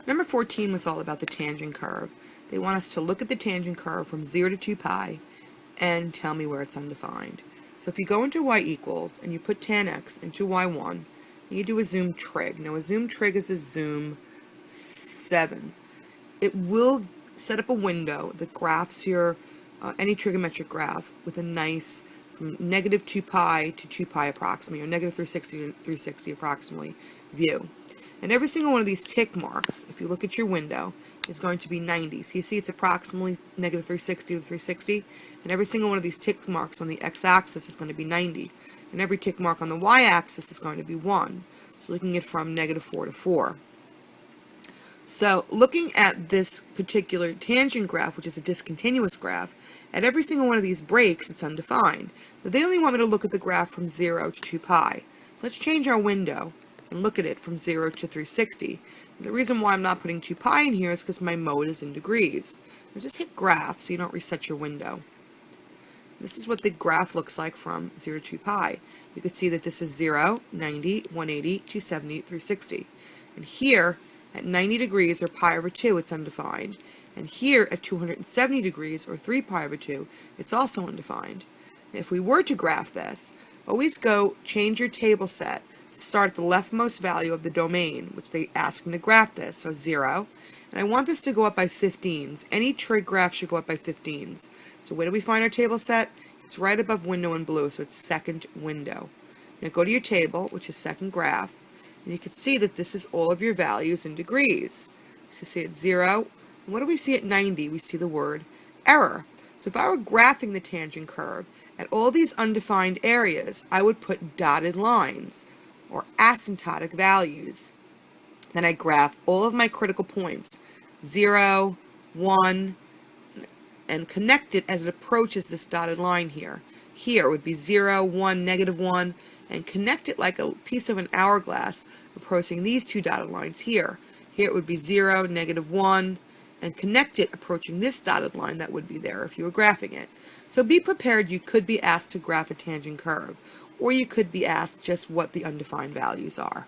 Number 14 was all about the tangent curve. They want us to look at the tangent curve from 0 to 2 pi and tell me where it's undefined. So if you go into y equals and you put tan x into y1, you do a zoom trig. Now a zoom trig is a zoom 7. It will set up a window that graphs your any trigonometric graph with a nice from negative 2 pi to 2 pi approximately, or negative 360 to 360 approximately view. And every single one of these tick marks, if you look at your window, is going to be 90. So you see it's approximately negative 360 to 360, and every single one of these tick marks on the x-axis is going to be 90. And every tick mark on the y-axis is going to be 1. So looking at from negative 4 to 4. So looking at this particular tangent graph, which is a discontinuous graph, at every single one of these breaks, it's undefined. But they only want me to look at the graph from 0 to 2 pi. So let's change our window and look at it from 0 to 360. And the reason why I'm not putting 2 pi in here is because my mode is in degrees. Now just hit graph so you don't reset your window. This is what the graph looks like from 0 to 2 pi. You can see that this is 0, 90, 180, 270, 360. And here, at 90 degrees, or pi over 2, it's undefined. And here, at 270 degrees, or 3 pi over 2, it's also undefined. And if we were to graph this, always change your table set to start at the leftmost value of the domain, which they ask me to graph this, so 0. And I want this to go up by 15s. Any trig graph should go up by 15s. So where do we find our table set? It's right above window in blue, so it's second window. Now go to your table, which is second graph, and you can see that this is all of your values in degrees. So you see at 0, and what do we see at 90? We see the word error. So if I were graphing the tangent curve at all these undefined areas, I would put dotted lines, or asymptotic values. Then I graph all of my critical points, 0, 1, and connect it as it approaches this dotted line here. Here it would be 0, 1, negative 1, and connect it like a piece of an hourglass approaching these two dotted lines here. Here it would be 0, negative 1, and connect it approaching this dotted line that would be there if you were graphing it. So be prepared, you could be asked to graph a tangent curve, or you could be asked just what the undefined values are.